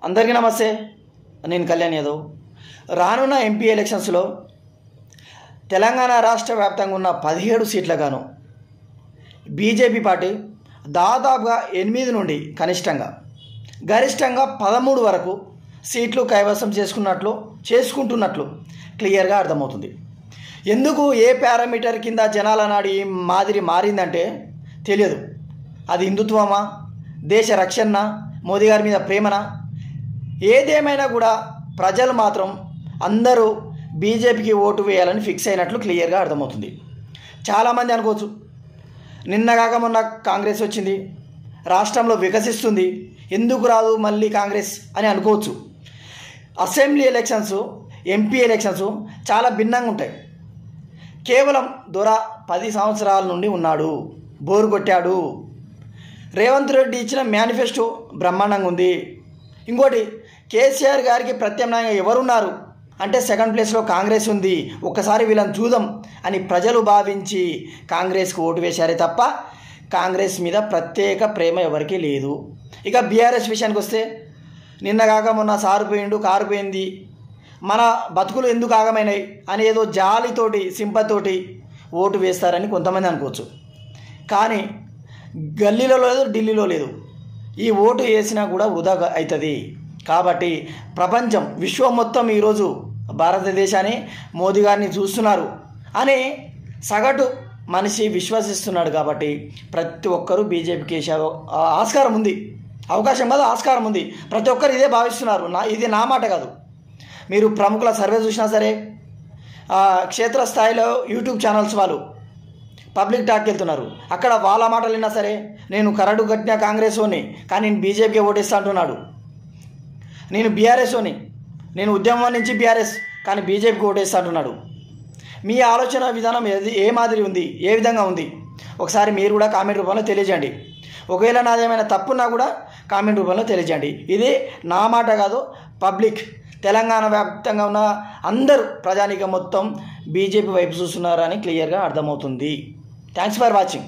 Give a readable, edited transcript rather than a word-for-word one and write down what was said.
అందరికీ నమస్తే. నేను కళ్యాణ్ యాదవ్. రానున్న ఎంపీ ఎలక్షన్స్లో తెలంగాణ రాష్ట్ర వ్యాప్తంగా ఉన్న 17 సీట్ల గాను బీజేపీ పార్టీ దాదాపుగా 8 నుండి కనిష్టంగా గరిష్టంగా 13 వరకు సీట్లు కైవసం చేసుకుంటున్నట్లు క్లియర్గా అర్థమవుతుంది. ఎందుకు ఏ పారామీటర్ కింద జనాల నాడి మాదిరి మారిందంటే తెలియదు. అది హిందుత్వమా, దేశ రక్షణ, మోదీ గారి మీద ప్రేమనా, ఏదేమైనా కూడా ప్రజలు మాత్రం అందరూ బీజేపీకి ఓటు వేయాలని ఫిక్స్ అయినట్లు క్లియర్గా అర్థమవుతుంది. చాలామంది అనుకోవచ్చు, నిన్నగాక మొన్న కాంగ్రెస్ వచ్చింది, రాష్ట్రంలో వికసిస్తుంది, ఎందుకు రాదు మళ్ళీ కాంగ్రెస్ అని అనుకోవచ్చు. అసెంబ్లీ ఎలక్షన్స్, ఎంపీ ఎలక్షన్స్ చాలా భిన్నంగా ఉంటాయి. కేవలం దొర 10 సంవత్సరాల నుండి ఉన్నాడు, బోరు కొట్టాడు. రేవంత్ రెడ్డి ఇచ్చిన మేనిఫెస్టో బ్రహ్మాండంగా ఉంది. ఇంకోటి, కేసీఆర్ గారికి ప్రత్యామ్నాయంగా ఎవరున్నారు అంటే సెకండ్ ప్లేస్లో కాంగ్రెస్ ఉంది, ఒక్కసారి వీళ్ళని చూద్దాం అని ప్రజలు భావించి కాంగ్రెస్కి ఓటు వేశారే తప్ప కాంగ్రెస్ మీద ప్రత్యేక ప్రేమ ఎవరికీ లేదు. ఇక బీఆర్ఎస్ విషయానికి వస్తే, నిన్నగాక మొన్న సారిపోయిండు, కారిపోయింది, మన బతుకులు ఎందుకు ఆగమైనాయి అని ఏదో జాలితోటి, సింపతోటి ఓటు వేస్తారని కొంతమంది అనుకోవచ్చు. కానీ గల్లీలో లేదు, ఢిల్లీలో లేదు, ఈ ఓటు వేసినా కూడా వృధా అవుతుంది. కాబట్టి ప్రపంచం, విశ్వం మొత్తం ఈరోజు భారతదేశాన్ని, మోదీ గారిని చూస్తున్నారు అని సగటు మనిషి విశ్వసిస్తున్నాడు. కాబట్టి ప్రతి ఒక్కరూ బీజేపీకి వేసే ఆస్కారం ఉంది, అవకాశం కాదు, ఆస్కారం ఉంది. ప్రతి ఒక్కరు ఇదే భావిస్తున్నారు. ఇది నా మాట కాదు. మీరు ప్రముఖుల సర్వే చూసినా సరే, క్షేత్రస్థాయిలో యూట్యూబ్ ఛానల్స్ వాళ్ళు పబ్లిక్ టాక్కి వెళ్తున్నారు, అక్కడ వాళ్ళ మాటలు విన్నా సరే, నేను కరడు కట్టిన కాంగ్రెస్ ఓని కానీ నేను బీజేపీకి ఓటేస్తా అంటున్నాడు. నేను బీఆర్ఎస్ ఓని, నేను ఉద్యమం నుంచి బీఆర్ఎస్ కానీ బీజేపీకి ఓటేస్తా అంటున్నాడు. మీ ఆలోచన విధానం ఏ మాదిరి ఉంది, ఏ విధంగా ఉంది, ఒకసారి మీరు కూడా కామెంట్ రూపంలో తెలియజేయండి. ఒకవేళ నాదేమైనా తప్పున్నా కూడా కామెంట్ రూపంలో తెలియజేయండి. ఇది నా మాట కాదు, పబ్లిక్, తెలంగాణ వ్యాప్తంగా ఉన్న అందరూ ప్రజానీకం మొత్తం బీజేపీ వైపు చూస్తున్నారని క్లియర్గా అర్థమవుతుంది. Thanks for watching.